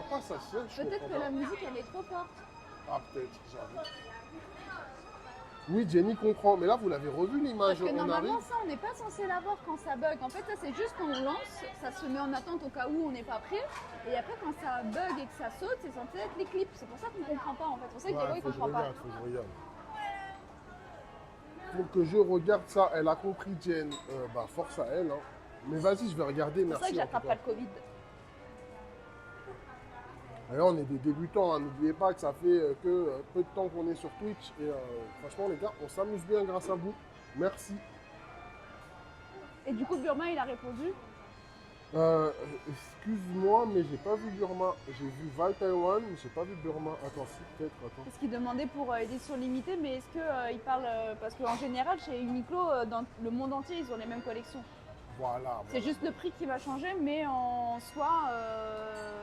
vois pas ça, c'est ça, je Peut-être comprends que pas. la musique, elle est trop forte. Ah, peut-être, j'avoue. Oui, Jenny comprend, mais là, vous l'avez revu l'image, Parce que on normalement, arrive. ça, on n'est pas censé l'avoir quand ça bug. En fait, ça, c'est juste quand on lance, ça se met en attente au cas où on n'est pas prêt. Et après, quand ça bug et que ça saute, c'est censé être les clips. C'est pour ça qu'on comprend pas, en fait. C'est pour ça que Diego, Ouais, il faut que je comprend pas. regarde, faut que je regarde. Faut que je regarde ça, elle a compris, Jen. Bah, force à elle, hein. Mais vas-y, je vais regarder, C'est pour ça merci. que En tout j'attrape cas. pas le Covid. D'ailleurs, on est des débutants, hein. N'oubliez pas que ça fait que peu de temps qu'on est sur Twitch. Et franchement, les gars, on s'amuse bien grâce à vous. Merci. Et du coup, Burma, il a répondu. Excuse-moi, mais j'ai pas vu Burma. J'ai vu Val Taïwan, mais j'ai pas vu Burma. Attends, si, peut-être, attends. Parce qu'il demandait pour édition limitée, mais est-ce qu'il parle. Parce qu'en général, chez Uniqlo, dans le monde entier, ils ont les mêmes collections. Voilà. C'est juste le prix qui va changer, mais en soi,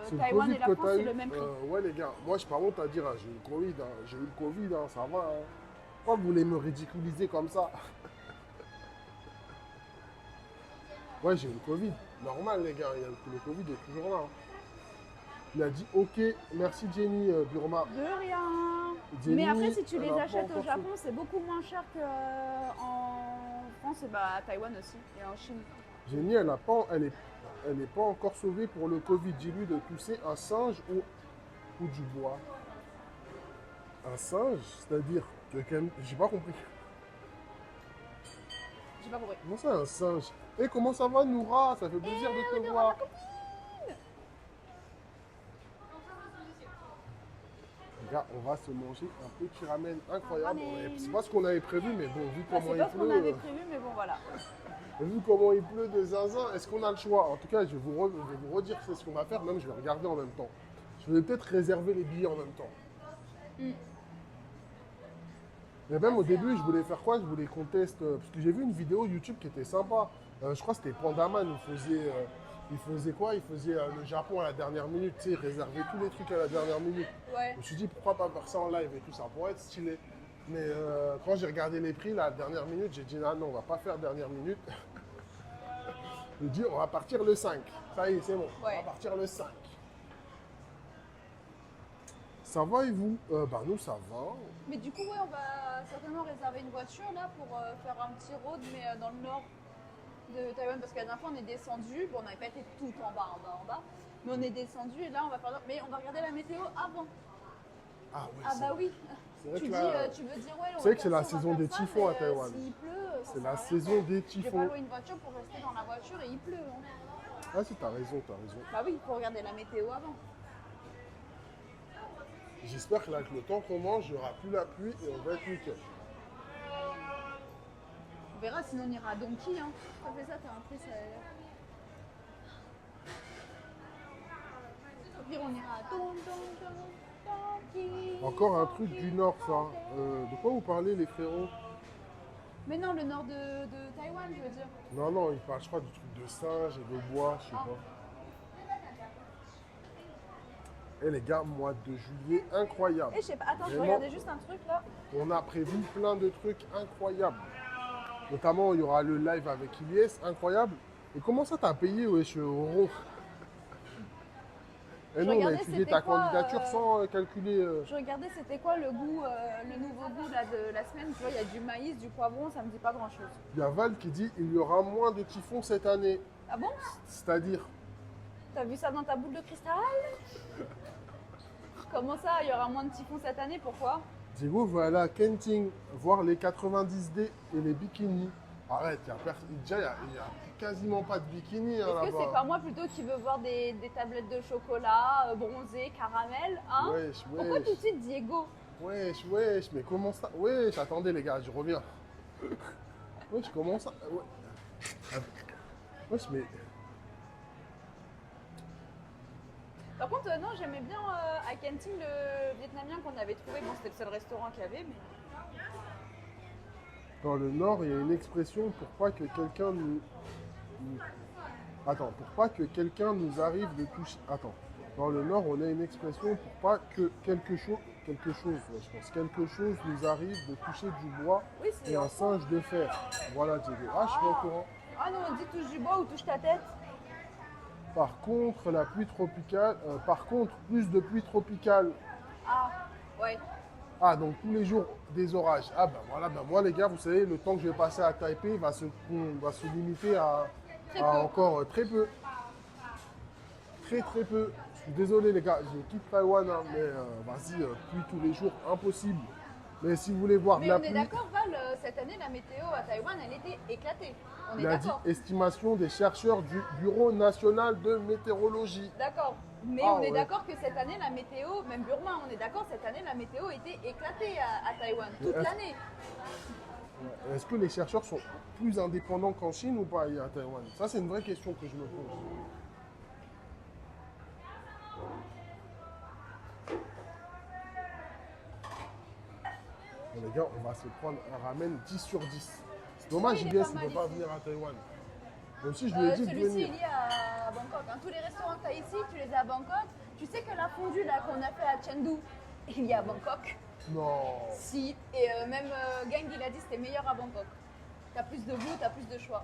C'est le Taïwan Covid et la que France, t'as c'est eu. le même prix. Ouais, les gars, moi, je pas honte à dire, hein, j'ai eu le Covid. Hein. J'ai eu le Covid, hein, ça va. Hein. Pourquoi vous voulez me ridiculiser comme ça? Ouais, j'ai eu le Covid. Normal, les gars, le Covid est toujours là. Hein. Il a dit OK, merci Jenny Burma. De rien. Jenny, Mais après, si tu elle les a pas achètes au encore Japon, c'est beaucoup moins cher qu'en France et bah, à Taïwan aussi et en Chine. Jenny, elle est pas encore sauvée pour le Covid. Dis-lui de tousser un singe ou du bois. Un singe, c'est-à-dire j'ai pas compris. J'ai pas compris. Comment ça, un singe? Et comment ça va, Noura? Ça fait plaisir de te voir. Les gars, on va se manger un petit ramen incroyable. C'est pas ce qu'on avait prévu, mais bon, vu Bah, comment c'est il pas ce qu'on avait pleut, prévu, mais bon, voilà. vu comment il pleut de zinzin, est-ce qu'on a le choix? En tout cas, je vais vous redire c'est ce qu'on va faire. Même, je vais regarder en même temps. Je vais peut-être réserver les billets en même temps. Mais même au début, je voulais faire quoi? Je voulais qu'on teste. Parce que j'ai vu une vidéo YouTube qui était sympa. Je crois que c'était Pandaman. Il faisait quoi? Il faisait le Japon à la dernière minute. Tu sais, il réservait tous les trucs à la dernière minute. Ouais. Je me suis dit, pourquoi pas faire ça en live et tout, ça pourrait être stylé. Mais quand j'ai regardé les prix, la dernière minute, j'ai dit, ah non, on va pas faire dernière minute. J'ai dit, on va partir le 5. Ça y est, c'est bon. On va Ouais. partir le 5. Ça va et vous? Bah nous, ça va. Mais du coup, ouais, on va certainement réserver une voiture là pour faire un petit road, mais dans le nord de Taïwan, parce que la dernière fois on est descendu. Bon, on n'avait pas été tout en bas, mais on est descendu et là on va faire. Mais on va regarder la météo avant. Ah oui, Ah bah oui. C'est vrai Tu que dis, là, tu veux dire ouais. c'est vrai que c'est la saison des typhons à Taïwan. S'il pleut, ça c'est sert la à rien. saison des Je vais typhons. pas louer une voiture pour rester dans la voiture et il pleut. Hein. Ah si, t'as raison, t'as raison. Bah oui, il faut regarder la météo avant. J'espère que là, avec le temps qu'on mange, il n'y aura plus la pluie et on va être nickel. On verra, sinon on ira à Donkey. Hein. Ça fait ça, t'as un prix, ça. Au pire, on ira à Donkey. Encore un truc du nord, ça. De quoi vous parlez, les frérots? Mais non, le nord de Taïwan, je veux dire. Non, non, ils parlent, je crois, du truc de singe et de bois, je sais pas. Eh les gars, mois de juillet, incroyable. Eh, je sais pas, attends, je Vraiment, regardais juste un truc là. on a prévu plein de trucs incroyables. Notamment, il y aura le live avec Ilyes, incroyable. Et comment ça, t'as payé, wesh, au rond? Et nous, on a regardais, étudié c'était ta quoi, candidature sans calculer. Je regardais c'était quoi le goût, le nouveau goût là, de la semaine. Tu vois, il y a du maïs, du poivron, ça me dit pas grand chose. Il y a Val qui dit il y aura moins de typhons cette année. Ah bon? C'est-à-dire, T'as vu ça dans ta boule de cristal? Comment ça, il y aura moins de typhons cette année? Pourquoi? Diego va aller à Kenting voir les 90D et les bikinis. Arrête, déjà, il n'y a quasiment pas de bikini hein, Est-ce que là-bas. c'est pas moi plutôt qui veux voir des tablettes de chocolat bronzées, caramel, hein? Wesh, Pourquoi wesh. tout de suite Diego? Wesh, wesh, mais comment ça? Wesh, attendez les gars, je reviens. Wesh, comment ça? Wesh, mais... Par contre, non, j'aimais bien à Kenting le vietnamien qu'on avait trouvé. Bon, c'était le seul restaurant qu'il y avait, mais... Dans le Nord, il y a une expression pour pas que quelqu'un Attends, pour pas que quelqu'un nous arrive de toucher... Attends. Dans le Nord, on a une expression pour pas que quelque chose, ouais, je pense, quelque chose nous arrive de toucher du bois Oui, c'est et un singe de fer. Voilà, Diego. Ah, je suis pas au courant. Ah non, on dit touche du bois ou touche ta tête. Par contre, la pluie tropicale, par contre, plus de pluie tropicale. Ah, ouais. Ah, donc tous les jours des orages. Ah, ben voilà, ben moi les gars, vous savez, le temps que je vais passer à Taipei va se limiter Très à peu. encore très peu. Très très peu. Je suis désolé les gars, je quitte Taïwan, hein, mais vas-y, pluie tous les jours, impossible. Mais si vous voulez voir de Mais la on est pluie, d'accord, Val, cette année, la météo à Taïwan, elle était éclatée. On est il a dit d'accord. estimation des chercheurs du Bureau national de météorologie. D'accord. Mais Ah on est ouais. d'accord que cette année, la météo, même Burma, on est d'accord, cette année, la météo était éclatée à Taïwan, toute est-ce- l'année. Est-ce que les chercheurs sont plus indépendants qu'en Chine ou pas à Taïwan? Ça, c'est une vraie question que je me pose. Bon, les gars, on va se prendre un ramen 10 sur 10. C'est dommage, Oui, il est Julius, pas il ne mal peut pas ici. venir à Taïwan. Même si je lui ai dit de Celui-ci, venir. il est à Bangkok. Hein. Tous les restaurants que tu as ici, tu les as à Bangkok. Tu sais que la fondue là qu'on a fait à Chengdu, il y a à Bangkok. Non. Si. Et même Gang, il a dit que c'était meilleur à Bangkok. T'as plus de goût, t'as plus de choix.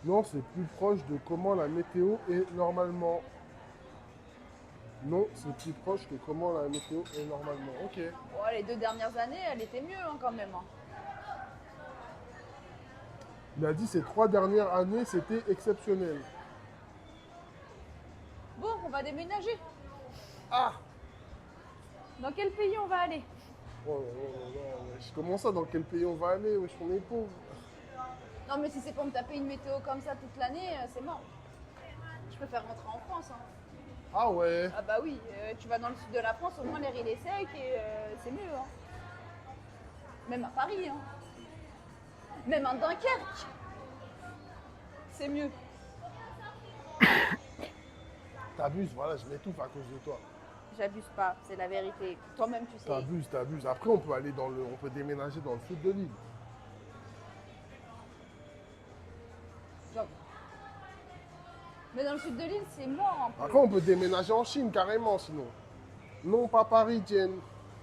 Non, c'est plus proche de comment la météo est normalement. Non, c'est plus proche que comment la météo est normalement. Ok. Bon, les 2 dernières années, elle était mieux hein, quand même. Hein. Il a dit ces 3 dernières années, c'était exceptionnel. Bon, on va déménager. Ah. Dans quel pays on va aller? Oh, wesh. Comment ça, dans quel pays on va aller? Wesh, on est pauvre. Non, mais si c'est pour me taper une météo comme ça toute l'année, c'est mort. Je préfère rentrer en France. Hein. Ah ouais. Ah bah oui, tu vas dans le sud de la France, au moins l'air il est sec et c'est mieux. Hein. Même à Paris. Hein. Même à Dunkerque. C'est mieux. T'abuses, voilà, je m'étouffe à cause de toi. J'abuse pas, c'est la vérité. Toi-même tu sais. T'abuses, t'abuses. Après, on peut aller on peut déménager dans le sud de l'île. J'avoue. Mais dans le sud de l'île, c'est mort un peu. Après, on peut déménager en Chine carrément, sinon. Non, pas Paris, Jen.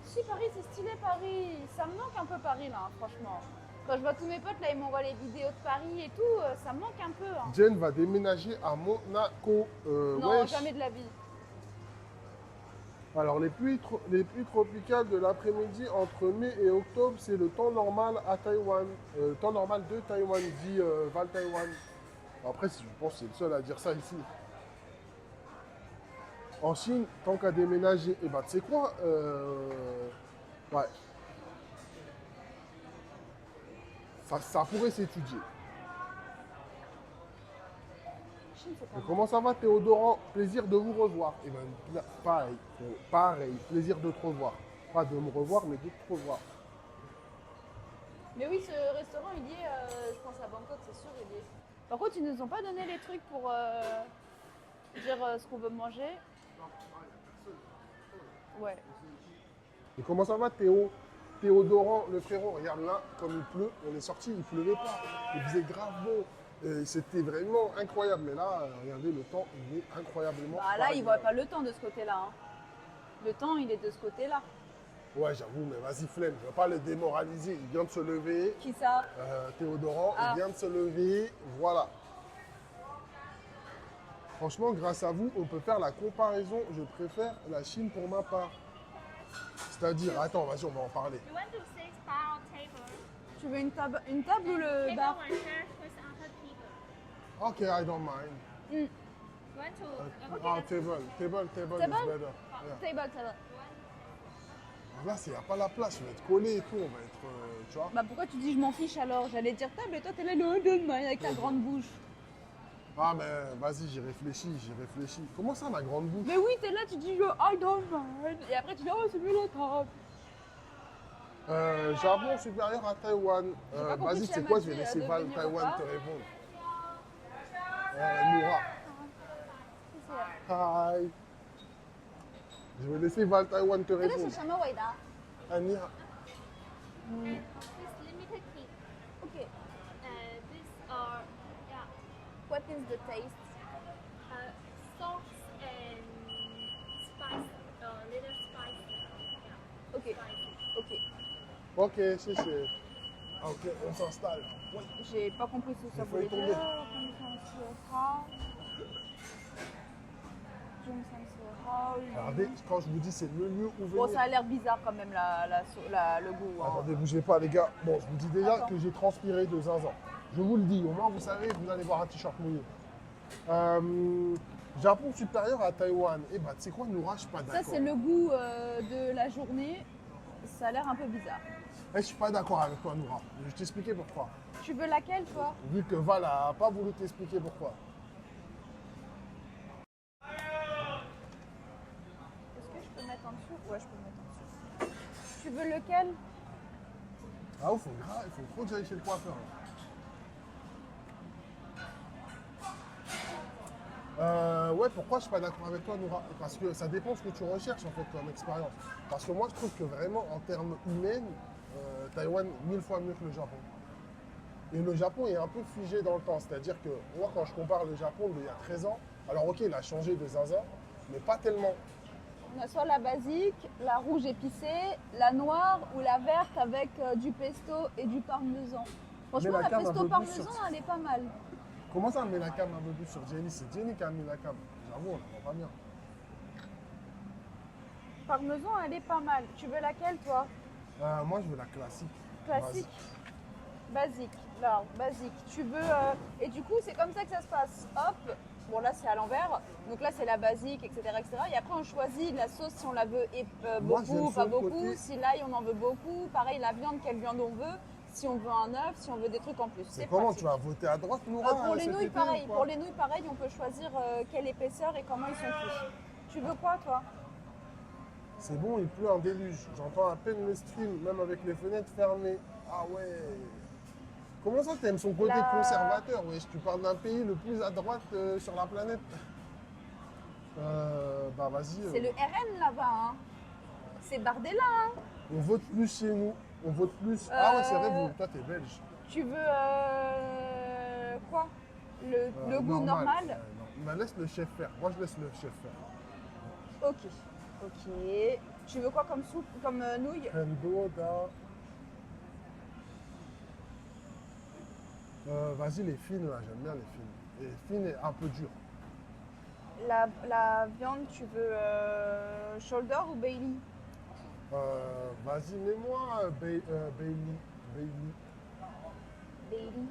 Si, Paris, c'est stylé, Paris. Ça me manque un peu, Paris, là, hein, franchement. Quand je vois tous mes potes, là, ils m'envoient les vidéos de Paris et tout, ça me manque un peu. Hein. Jen va déménager à Monaco. Non, Wesh. jamais de la vie. Alors, les pluies tropicales de l'après-midi entre mai et octobre, c'est le temps normal à Taïwan. Le temps normal de Taïwan, dit Val Taïwan. Après, je pense que c'est le seul à dire ça ici. En Chine, tant qu'à déménager, et bah tu sais quoi ouais. Ça pourrait s'étudier. Chine, c'est pas Mais mal. comment ça va Théodoran? Plaisir de vous revoir. Et ben pareil, pareil, plaisir de te revoir. Pas de me revoir, mais de te revoir. Mais oui, ce restaurant, il y est, je pense à Bangkok, c'est sûr, il y est. Par contre, ils nous ont pas donné les trucs pour dire ce qu'on veut manger. Ouais. Et comment ça va Théodoran, le frérot, regarde là, comme il pleut, on est sorti, il pleuvait pas. Il faisait grave beau. Et c'était vraiment incroyable. Mais là, regardez, le temps, il est incroyablement. Bah là, ils voient pas le temps de ce côté-là. Hein. Le temps, il est de ce côté-là. Ouais, j'avoue, mais vas-y, flemme, je ne veux pas le démoraliser. Il vient de se lever. Qui ça? Théodoran, Ah. il vient de se lever. Voilà. Franchement, grâce à vous, on peut faire la comparaison. Je préfère la Chine pour ma part. C'est-à-dire, attends, vas-y, on va en parler. You want to sit bar or table? Tu veux une table ou le Table bar? one chair with other people. Ok, I don't mind. You want to? Ah, table is Table? better. Yeah. Table. Là, il n'y a pas la place, on va être collé et tout, on va être, tu vois. Bah pourquoi tu dis je m'en fiche alors? J'allais dire table et toi t'es là le donne avec ta grande bouche. Ah, mais vas-y, j'y réfléchis. Comment ça, ma grande bouche? Mais oui, t'es là, tu dis I don't mind. Et après tu dis oh c'est mieux la table. Japon supérieur à Taïwan. J'ai pas compris Vas-y, si tu sais elle quoi, m'a je vais dit, laisser de Val venir ou Taïwan pas. te répondre. Noura. Hi. Je vais laisser Val Taïwan te Là c'est répondre. 什么味道 Ania. This limited tea. Ok. These are yeah, What is the taste? salt and spice, little spicy. Yeah, Ok. spicy. Ok. Ok, c'est. Ok, on s'installe. Oui. J'ai pas compris ce que ça Il faut y voulait tomber. dire. Regardez, quand je vous dis c'est le lieu où Bon, venir. ça a l'air bizarre quand même le goût. Hein. Attendez, bougez pas les gars. Bon, je vous dis déjà Attends. que j'ai transpiré de zinzin. Je vous le dis, au moins vous savez, vous allez voir un t-shirt mouillé. Japon supérieur à Taïwan. Eh ben, tu sais quoi, Noura, je suis pas d'accord. Ça, c'est le goût de la journée. Ça a l'air un peu bizarre. Eh, je suis pas d'accord avec toi, Noura. Je vais t'expliquer pourquoi. Tu veux laquelle, toi? Vu que Val n'a pas voulu t'expliquer pourquoi. Est-ce que je peux mettre en dessous? Ouais, je peux mettre en dessous. Tu veux lequel? Ah, il faut trop que j'aille chez le coiffeur. Ouais, pourquoi je suis pas d'accord avec toi, Noura? Parce que ça dépend ce que tu recherches en fait comme expérience. Parce que moi, je trouve que vraiment en termes humains, Taïwan 1000 fois mieux que le Japon. Et le Japon est un peu figé dans le temps. C'est-à-dire que moi, quand je compare le Japon d'il y a 13 ans, alors ok, il a changé de zinzin, mais pas tellement. On a soit la basique, la rouge épicée, la noire ou la verte avec du pesto et du parmesan. Franchement, Mais la la cam un pesto peu plus parmesan, sur- elle est pas mal. Comment ça met la cam un peu plus sur Jenny? C'est Jenny qui a mis la cam. J'avoue, on la voit pas bien. Parmesan, elle est pas mal. Tu veux laquelle, toi? Moi, je veux la classique. Classique. Basique. Là, basique. Tu veux. Et du coup, c'est comme ça que ça se passe. Hop. Bon, là, c'est à l'envers. Donc là, c'est la basique, etc., etc. Et après, on choisit la sauce si on la veut Moi, j'aime beaucoup, sur pas le beaucoup. côté- Si l'ail, on en veut beaucoup. Pareil, la viande, quelle viande on veut. Si on veut un œuf, si on veut des trucs en plus. C'est comment pratique. tu vas voter à droite, Noura? Pour les cet nouilles, été, pareil. ou quoi? Pour les nouilles, pareil, on peut choisir quelle épaisseur et comment ils sont cuits. Tu veux quoi, toi? C'est bon, il pleut un déluge. J'entends à peine le stream, même avec les fenêtres fermées. Ah ouais. Comment ça, t'aimes son côté La- conservateur? Wesh, tu parles d'un pays le plus à droite sur la planète. Bah vas-y. C'est le RN là-bas. Hein. C'est Bardella. Hein. On vote plus chez nous. On vote plus. Ah ouais, c'est vrai, toi t'es belge. Tu veux quoi? Le goût normal? Non. Bah, laisse le chef faire. Moi, je laisse le chef faire. Ok. Ok. Tu veux quoi comme soupe, comme nouilles? Hendoda. Vas-y, les fines, là, j'aime bien les fines. Les fines et un peu dures. La viande, tu veux shoulder ou Bailey? Vas-y, mets-moi Bailey. Bailey.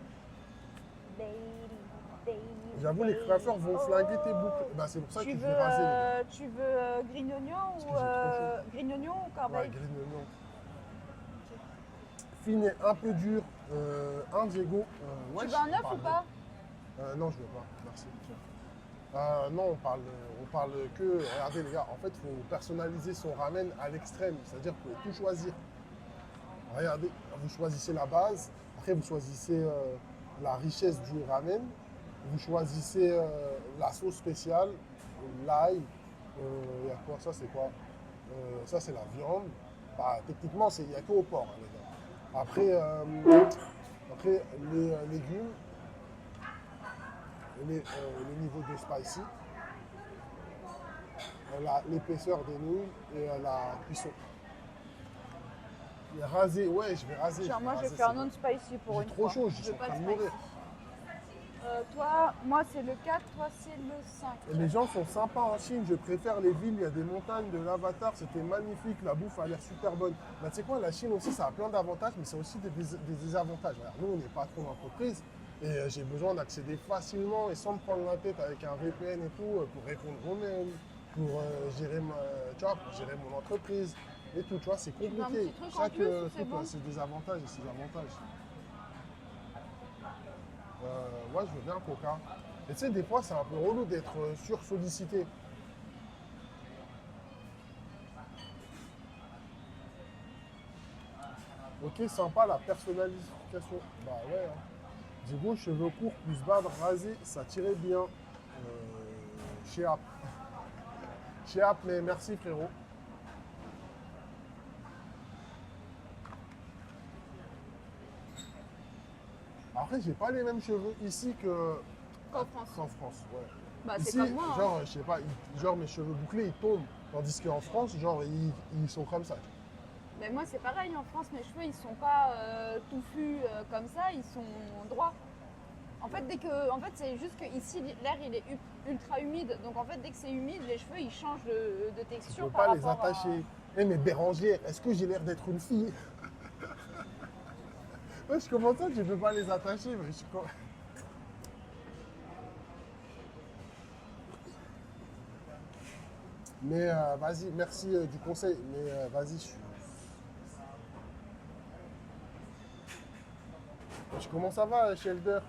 J'avoue, les coiffeurs vont flinguer tes boucles. Bah, c'est pour ça que je vais raser, les gars. Tu veux green oignon Parce ou que j'ai trop green oignon ou Ouais, corbeille? green oignon. Fine et un peu dur. Un Diego. Tu veux un œuf ou pas? Non, je veux pas. Merci. Non, on parle que. Regardez, les gars, en fait, il faut personnaliser son ramen à l'extrême. C'est-à-dire que vous pouvez tout choisir. Regardez, vous choisissez la base. Après, vous choisissez la richesse du ramen. Vous choisissez la sauce spéciale, l'ail. Il y a quoi? Ça, c'est quoi? Ça, c'est la viande. Bah, techniquement, il n'y a que au porc, hein, les gars. Après les légumes, le niveau de spicy, l'épaisseur des nouilles et la cuisson. Et raser, ouais, je vais raser. Genre, moi, je vais raser, faire c'est un non-spicy pour J'ai une trop fois. chaud, je Je suis veux en pas train de de mourir. spicy. Toi, moi, c'est le 4, toi, c'est le 5. Et les gens sont sympas en Chine, je préfère les villes, il y a des montagnes, de l'avatar, c'était magnifique, la bouffe a l'air super bonne. Bah, tu sais quoi, la Chine aussi, ça a plein d'avantages, mais c'est aussi des désavantages. Alors, nous, on n'est pas trop d'entreprise et j'ai besoin d'accéder facilement et sans me prendre la tête avec un VPN et tout pour répondre aux mails, pour gérer, pour gérer mon entreprise et tout, tu vois, c'est veux un compliqué. petit truc en Chaque plus ou c'est truc bon a ses désavantages et ses avantages. Moi, je veux bien un coca. Et tu sais, des fois, c'est un peu relou d'être sursollicité. Ok, sympa la personnalisation. Bah ouais. Hein. Diego, cheveux courts plus barbe rasée, ça tirait bien. Chez App. Chez App, mais merci frérot. Après, j'ai pas les mêmes cheveux ici Qu'en France. qu'en France. Ouais. Bah, Ici, c'est comme moi. Hein. genre, je sais pas, genre mes cheveux bouclés, ils tombent. Tandis qu'en France, genre, ils sont comme ça. Mais moi, c'est pareil. En France, mes cheveux, ils sont pas touffus comme ça. Ils sont droits. En fait, c'est juste que ici l'air il est ultra humide, donc en fait dès que c'est humide, les cheveux ils changent de Tu texture peux par pas les rapport attacher. Eh mais Bérangère, est-ce que j'ai l'air d'être une fille? Ouais, je commence ça, tu peux pas les attacher, mais Mais vas-y, merci du conseil. Mais vas-y, comment ça va, Shelder?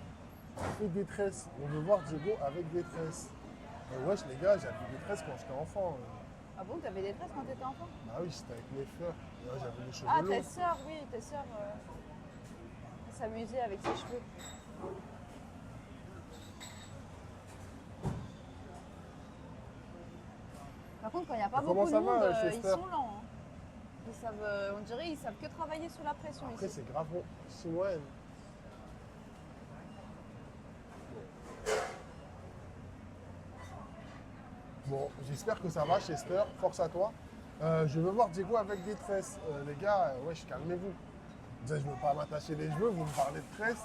Fais des tresses. On veut voir Diego avec des tresses. Wesh, les gars, j'avais des tresses quand j'étais enfant. Ah bon, t'avais des tresses quand t'étais enfant? Bah oui, j'étais avec mes frères. Ouais, j'avais les cheveux Ah, longs. tes sœurs, oui, tes sœurs s'amusaient avec ses cheveux. Par contre, quand il n'y a pas Comment beaucoup de ça va, monde, Chester? ils sont lents. Hein. Ils savent, on dirait ils savent que travailler sous la pression Après, ici. c'est grave bon. Chinois. Bon, j'espère que ça va, Chester. Force à toi. Je veux voir Diego avec des tresses. Les gars, wesh, calmez-vous. Je ne veux pas m'attacher les cheveux, vous me parlez de tresses.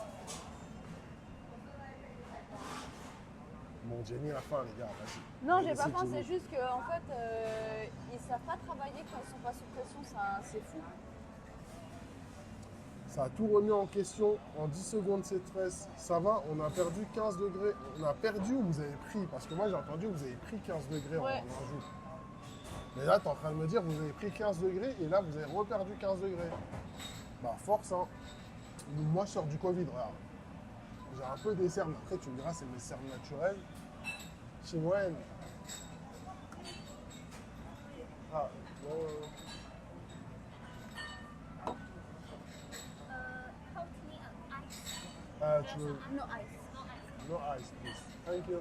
Bon, Jenny, la fin, les gars, vas-y. Non, j'ai Laissez pas faim, Jenny. c'est juste qu'en fait, ils savent pas travailler quand ils sont pas sous pression, c'est fou. Ça a tout remis en question en 10 secondes cette tresse. Ça va, on a perdu 15 degrés. On a perdu ou vous avez pris? Parce que moi j'ai entendu que vous avez pris 15 degrés en Ouais. un jour. Mais là, tu es en train de me dire que vous avez pris 15 degrés et là vous avez reperdu 15 degrés. Bah force hein. Moi je sors du Covid, regarde. J'ai un peu des cernes. Après tu me diras c'est mes cernes naturelles. Chez moi. Ah, Help me ice. tu veux... No ice. No ice, please. Thank you.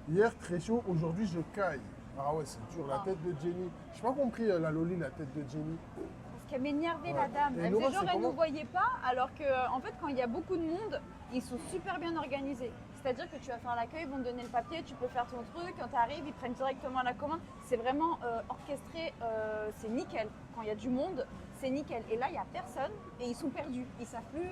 Hier, très chaud. Aujourd'hui, je caille. Ah ouais, c'est dur. La Ah. tête de Jenny. Je n'ai pas compris la Loli, la tête de Jenny. Parce qu'elle m'énervait Ouais. la dame. Et Elle Laura, faisait genre c'est elle comment nous voyait pas, alors que en fait quand il y a beaucoup de monde, ils sont super bien organisés. C'est-à-dire que tu vas faire l'accueil, ils vont te donner le papier, tu peux faire ton truc, quand tu arrives, ils prennent directement la commande. C'est vraiment orchestré, c'est nickel. Quand il y a du monde, c'est nickel. Et là, il n'y a personne et ils sont perdus. Ils ne savent plus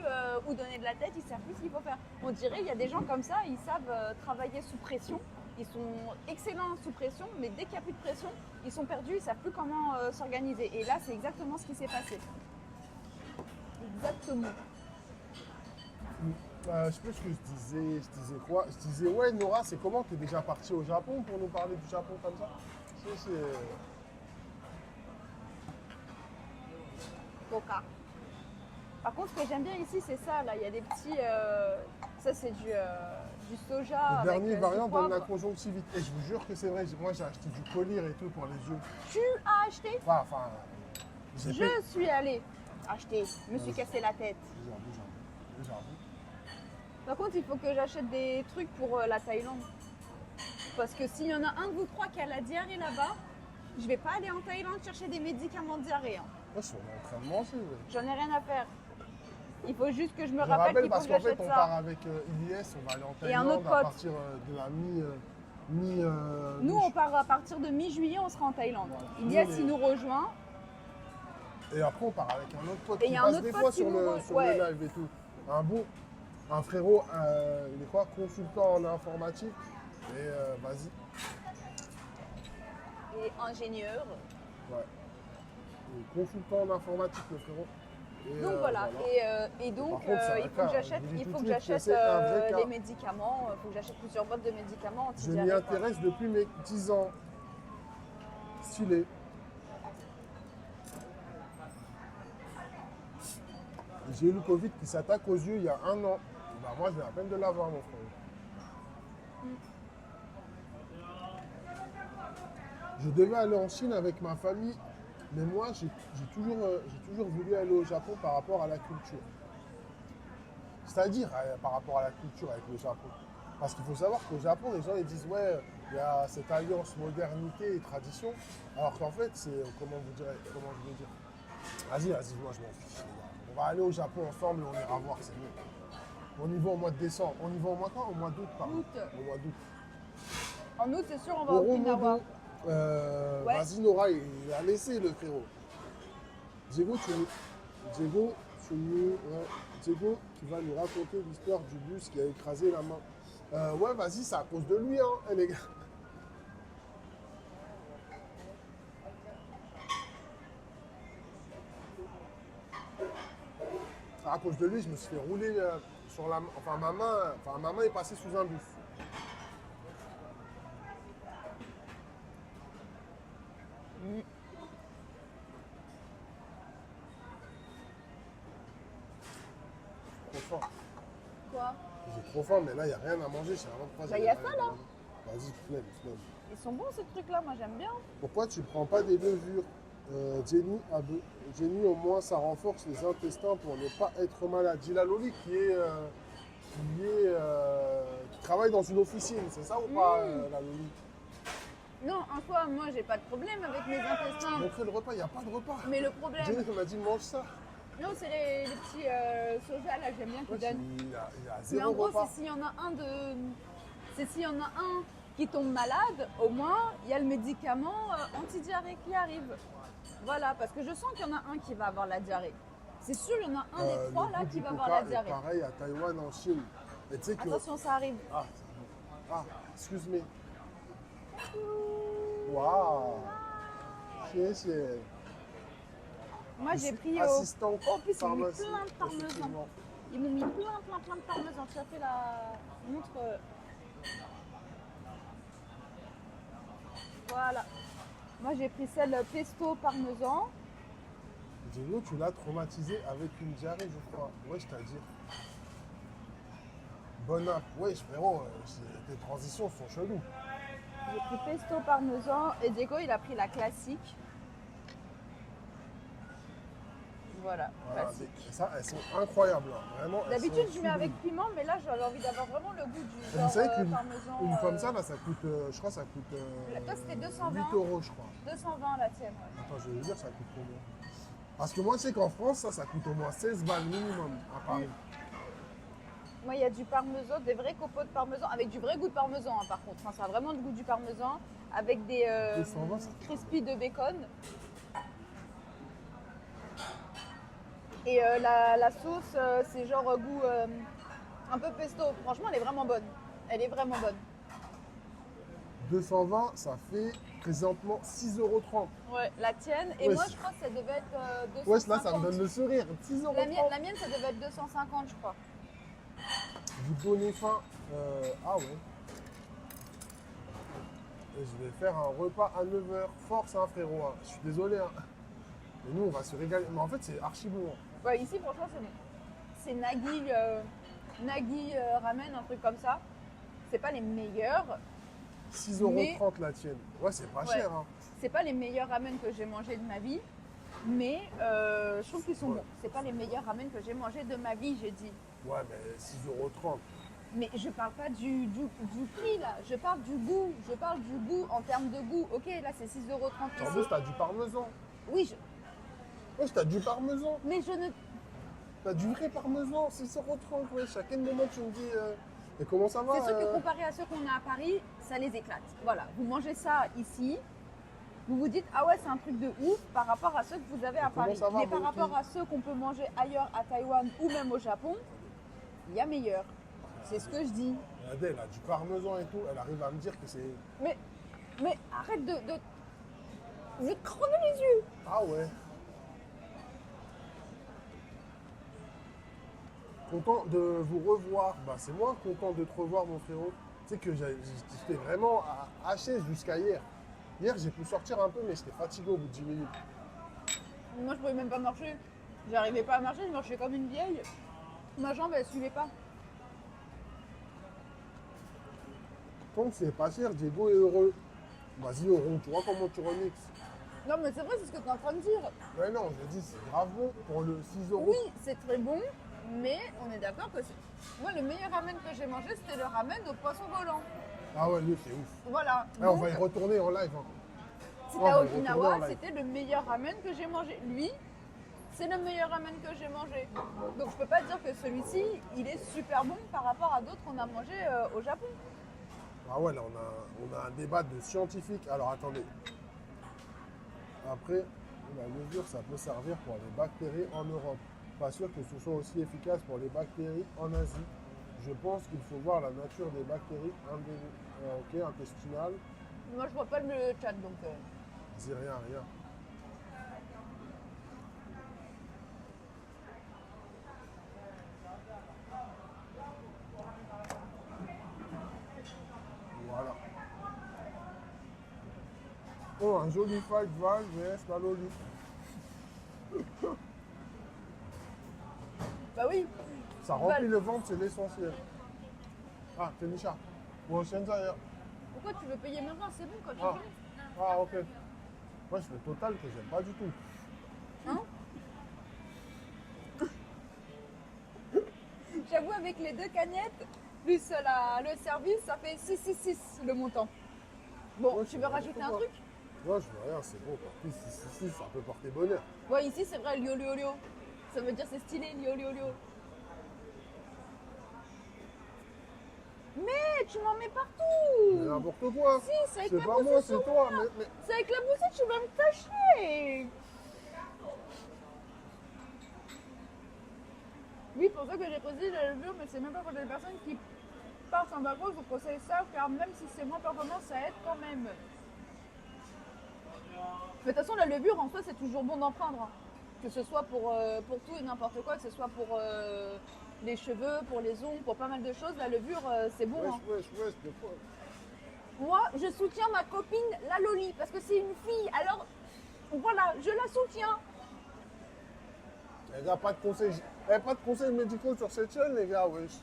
où donner de la tête, ils ne savent plus ce qu'il faut faire. On dirait il y a des gens comme ça, ils savent travailler sous pression. Ils sont excellents sous pression, mais dès qu'il n'y a plus de pression, ils sont perdus, ils ne savent plus comment s'organiser. Et là, c'est exactement ce qui s'est passé. Exactement. Je sais plus ce que je disais. Je disais quoi? Je disais, ouais, Nora, c'est comment? Tu es déjà partie au Japon pour nous parler du Japon comme ça? C'est... Coca. Par contre, ce que j'aime bien ici, c'est ça. Là, il y a des petits. Ça, c'est du soja. Le avec, dernier du variant donne la poivre. conjonctivite. Et je vous jure que c'est vrai. Moi, j'ai acheté du collyre et tout pour les yeux. Tu as acheté? Enfin, j'ai payé. Je suis allée acheter. Je me suis cassé la tête. J'avoue. Par contre, il faut que j'achète des trucs pour la Thaïlande. Parce que s'il y en a un de vous trois qui a la diarrhée là-bas, je vais pas aller en Thaïlande chercher des médicaments de diarrhée. Hein. Moi, je suis en train de manger. Ouais. J'en ai rien à faire. Il faut juste que je me Je rappelle rappelle qu'il faut parce que qu'en fait, j'achète on ça. part avec Ilyes, on va aller en Et un Thaïlande autre à pote. partir de la Nous, on part à partir de mi-juillet, on sera en Thaïlande. Ouais. Ilyes, Nous, il nous rejoint. Et après, on part avec un autre pote Et qui il y a un passe autre des pote fois qui sur, nous le, re- sur ouais. le live et tout. Un frérot, il est quoi? Consultant en informatique. Et vas-y. Et ingénieur. Ouais. Et consultant en informatique, le frérot. Et, Donc voilà. Et donc, Par contre, c'est un il faut cas, que j'achète, je vous dis il tout faut de que suite que j'achète c'est un vrai cas. des médicaments. Il faut que j'achète plusieurs boîtes de médicaments Je m'y anti-diarrhée. quoi. intéresse depuis mes 10 ans. Stylé. J'ai eu le Covid qui s'attaque aux yeux il y a 1 an. Bah, moi, je viens à peine de l'avoir, mon frère. Je devais aller en Chine avec ma famille, mais moi, j'ai toujours voulu aller au Japon par rapport à la culture. C'est-à-dire par rapport à la culture avec le Japon. Parce qu'il faut savoir qu'au Japon, les gens ils disent ouais, il y a cette alliance modernité et tradition, alors qu'en fait, c'est comment je veux dire. Vas-y, moi je m'en fiche. Les gars. On va aller au Japon ensemble et on ira voir, c'est mieux. On y va au mois de décembre. On y va au mois quand? Au mois d'août, pardon. Août. Au mois d'août. En août, c'est sûr, on va Au au Okinawa. Romodo, Ouais. vas-y Nora, il a laissé le frérot. Diego, Chunu, ouais. Diego qui va nous raconter l'histoire du bus qui a écrasé la main. Ouais, vas-y, c'est à cause de lui, hein, les gars. À cause de lui, je me suis fait rouler sur la main. Enfin, ma main est passée sous un bus. Trop faim. Quoi? J'ai trop faim, mais là, il n'y a rien à manger. Je sais vraiment pas. Bah, y a ça, là. Vas-y, flemme. Ils sont bons ces trucs-là, moi j'aime bien. Pourquoi tu prends pas des levures Jenny, au moins, ça renforce les intestins pour ne pas être malade. J'ai la Loli qui travaille dans une officine, c'est ça ou pas, la Loli? Non, en soi, moi j'ai pas de problème avec mes intestins. Montrer le repas, il n'y a pas de repas. Mais le problème, Jenny m'a dit mange ça. non, c'est les petits soja là, j'aime bien qu'ils Ouais, donnent. il a Mais zéro en gros, repas. c'est s'il y en a un c'est s'il y en a un qui tombe malade, au moins il y a le médicament anti-diarrhée qui arrive. Voilà, parce que je sens qu'il y en a un qui va avoir la diarrhée. C'est sûr, il y en a un des trois Le là goût qui du va coca avoir la est diarrhée. pareil à Taïwan, en Chine. Et tu sais que... Attention, ça arrive. Excuse me. Waouh. C'est Moi j'ai pris assistant Oh, en plus, ils m'ont mis pharmacie, plein de parmesan. effectivement. Ils m'ont mis plein de parmesan. Tu as fait la montre. Voilà. Moi j'ai pris celle pesto parmesan. Diego, tu l'as traumatisé avec une diarrhée, je crois. Ouais, je t'ai dit. Bon app. Ouais, frérot, tes transitions sont cheloues. J'ai pris pesto parmesan et Diego il a pris la classique. Voilà. Voilà, classique. et ça, elles sont incroyables, hein. Vraiment. elles D'habitude sont je mets avec sublimes. piment, mais là j'avais envie d'avoir vraiment le goût du Vous genre savez qu'une parmesan. une comme ça, là, ça coûte, je crois, ça coûte Toi, c'était 220. 8 €, je crois. 220 la tienne. Ouais. Attends, je vais vous dire, ça coûte combien? Parce que moi, je sais qu'en France, ça coûte au moins 16 balles minimum à Paris. Moi, il y a du parmesan, des vrais copeaux de parmesan, avec du vrai goût de parmesan, hein, par contre. Enfin, ça a vraiment le goût du parmesan, avec des 220, ça fait crispy de bacon. Et la sauce, c'est genre goût un peu pesto. Franchement, elle est vraiment bonne. Elle est vraiment bonne. 220, ça fait présentement 6,30 €. Ouais, la tienne. Et Ouais, moi, c'est- je crois que ça devait être 250. Ouais, là, ça me donne le sourire. 6,30 €. La mienne, ça devait être 250, je crois. Vous donnez faim. Ah ouais. Et je vais faire un repas à 9 h. Force, hein, frérot. Hein. Je suis désolé. Hein. Mais nous, on va se régaler. Mais en fait, c'est archi bon. Hein. Ouais, ici, franchement, c'est Nagui, Nagui ramen, un truc comme ça. C'est pas les meilleurs. 6,30 € la tienne. Ouais, c'est pas Ouais. cher. Hein. C'est pas les meilleurs ramen que j'ai mangés de ma vie. Mais je trouve qu'ils sont Ouais. bons. C'est pas les meilleurs ramen que j'ai mangés de ma vie, j'ai dit. Ouais, mais 6,30 €. Mais je parle pas du prix là, je parle du goût. Je parle du goût en termes de goût. Ok, là c'est 6,30 € En ici. plus, t'as du parmesan. Oui, Ouais, t'as du parmesan. mais je ne. T'as du vrai parmesan. 6,30 €. Ouais, à quel moment tu me dis. Et comment ça va C'est sûr que comparé à ceux qu'on a à Paris, ça les éclate. Voilà, vous mangez ça ici, vous vous dites ah ouais c'est un truc de ouf par rapport à ceux que vous avez à comment Paris. ça va, Mais par Bonki rapport à ceux qu'on peut manger ailleurs à Taïwan ou même au Japon, il y a meilleur. C'est ce que je dis. Regardez, elle a du parmesan et tout. Elle arrive à me dire que c'est. Mais arrête de... Je vais te crever les yeux. Ah ouais. Content de vous revoir. Bah, c'est moi content de te revoir, mon frérot. Tu sais que j'étais vraiment haché jusqu'à hier. Hier, j'ai pu sortir un peu, mais j'étais fatigué au bout de 10 minutes. Moi je pouvais même pas marcher. J'arrivais pas à marcher, je marchais comme une vieille. Ma jambe elle suivait pas. Tant que c'est pas cher, Diego est heureux. Vas-y, Oron, tu vois comment tu remixes. Non mais c'est vrai, c'est ce que tu es en train de dire. Mais non, je dis, c'est grave bon pour le 6 €. Oui, c'est très bon, mais on est d'accord que c'est... Moi le meilleur ramen que j'ai mangé c'était le ramen au poisson volant. Ah ouais, lui, c'est ouf. Voilà. Ah, on Donc, va y retourner en live. Hein. c'était on va à y retourner en Okinawa, live. c'était le meilleur ramen que j'ai mangé. Lui, c'est le meilleur ramen que j'ai mangé. Donc je peux pas dire que celui-ci, il est super bon par rapport à d'autres qu'on a mangés au Japon. Ah ouais, là, on a un débat de scientifiques. Alors, attendez. Après, la levure, ça peut servir pour les bactéries en Europe. Pas sûr que ce soit aussi efficace pour les bactéries en Asie. Je pense qu'il faut voir la nature des bactéries intestinales. Moi, je vois pas le chat, donc... Dis rien, rien. Voilà. Oh, un joli fight Val vs Maloli. Bah oui. Ça remplit le ventre, c'est l'essentiel. Ah, Tenisha. Bon, Shenzaya. Pourquoi tu veux payer maintenant? C'est bon, quand tu Ah. veux. Ah, ok. Moi, je fais total que j'aime pas du tout. Hein? J'avoue, avec les 2 cagnettes, plus le service, ça fait 666 le montant. Bon, Ouais, tu c'est veux vrai, rajouter un pourquoi truc? Non, je veux rien, c'est bon. Par plus, si, ça peut porter bonheur. Ouais, ici, c'est vrai, lio, lio, lio. Ça veut dire c'est stylé, lio, lio, lio. Mais tu m'en mets Mais partout! n'importe quoi. Si, c'est avec C'est la pas boussole moi, sur c'est toi. moi. Mais... C'est avec la boussole, tu vas me tâcher! Oui, pour ça que j'ai posé la levure, mais c'est même pas pour les personnes qui partent en vacances, je vous conseille ça, car même si c'est moins performant, ça aide quand même. Mais de toute façon, la levure en soi, c'est toujours bon d'en prendre. Hein. Que ce soit pour tout et n'importe quoi, que ce soit pour les cheveux, pour les ongles, pour pas mal de choses, la levure, c'est bon. Hein. Wesh, de quoi? Moi, je soutiens ma copine, la Loli, parce que c'est une fille, alors voilà, je la soutiens. Les gars, pas de conseils médicaux sur cette chaîne, les gars, wesh.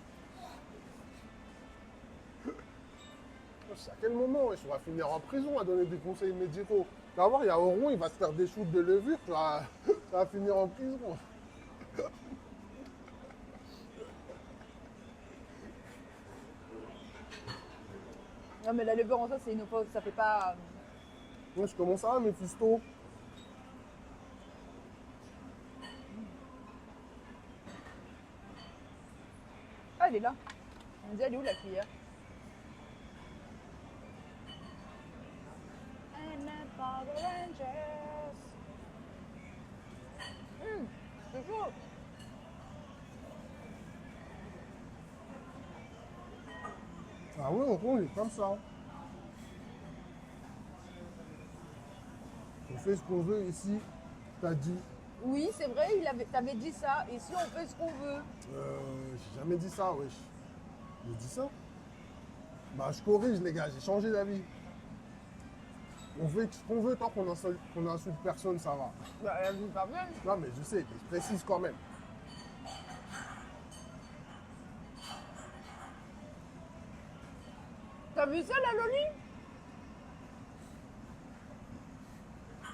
À quel moment, wesh, on va finir en prison à donner des conseils médicaux? Tu vas voir, il y a Oron, il va se faire des shoots de levure, ça va finir en prison. Non, mais la levure en soi, c'est une pause, ça fait pas. Wesh, comment ça va, mes fistos? Ah, elle est là. On me dit, elle est où la cuillère? C'est chaud. Ah ouais, Oron, il est comme ça. On fait ce qu'on veut ici, t'as dit. Oui, c'est vrai, t'avais dit ça. Ici, on fait ce qu'on veut. J'ai jamais dit ça, wesh. J'ai dit ça? Bah, je corrige, les gars, j'ai changé d'avis. On fait ce qu'on veut tant qu'on insulte personne, ça va. Bah, elle dit pas bien. Non, mais je sais, mais je précise quand même. T'as vu ça, la Loli?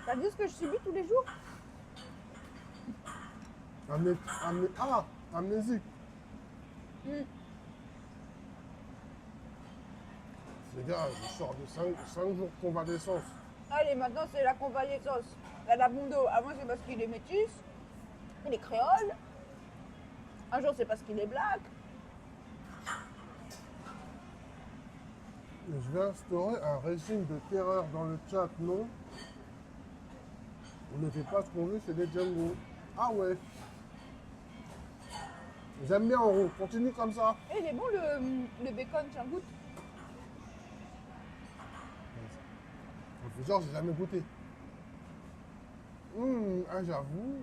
T'as vu ce que je subis tous les jours? Amnésique. Les gars, je sors de 5 jours de convalescence. Allez, maintenant, c'est la convalescence. La Labundo, avant, c'est parce qu'il est métis. Il est créole. Un jour, c'est parce qu'il est black. Je vais instaurer un régime de terreur dans le chat, non? On ne fait pas ce qu'on veut chez les Django. Ah ouais. J'aime bien en rond, continue comme ça. Et il est bon le bacon, tiens, goûte. On fait genre, j'ai jamais goûté. Ah, j'avoue.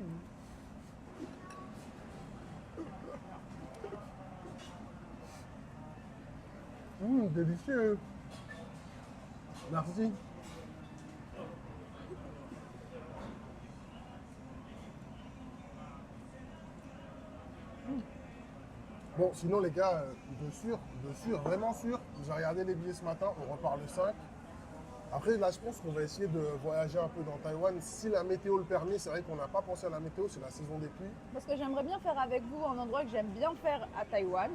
Délicieux. Merci. Bon, sinon les gars, vraiment sûr, j'ai regardé les billets ce matin, on repart le 5. Après, là, je pense qu'on va essayer de voyager un peu dans Taïwan. Si la météo le permet, c'est vrai qu'on n'a pas pensé à la météo, c'est la saison des pluies. Parce que j'aimerais bien faire avec vous un endroit que j'aime bien faire à Taïwan.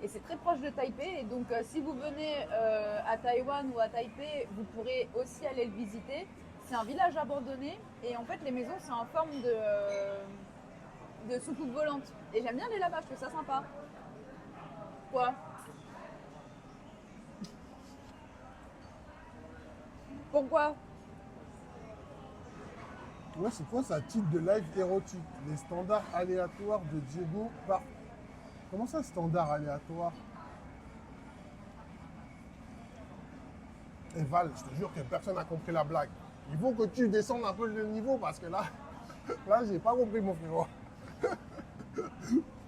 Et c'est très proche de Taipei. Et donc, si vous venez à Taïwan ou à Taipei, vous pourrez aussi aller le visiter. C'est un village abandonné. Et en fait, les maisons, c'est en forme de soucoupe volante. Et j'aime bien aller là-bas, je trouve ça sympa. Quoi? Pourquoi? Ouais, c'est quoi ça? Titre de live érotique. Les standards aléatoires de Diego par. Comment ça, standard aléatoire? Et Val, je te jure que personne n'a compris la blague. Il faut que tu descendes un peu le niveau parce que là, là, j'ai pas compris mon frérot.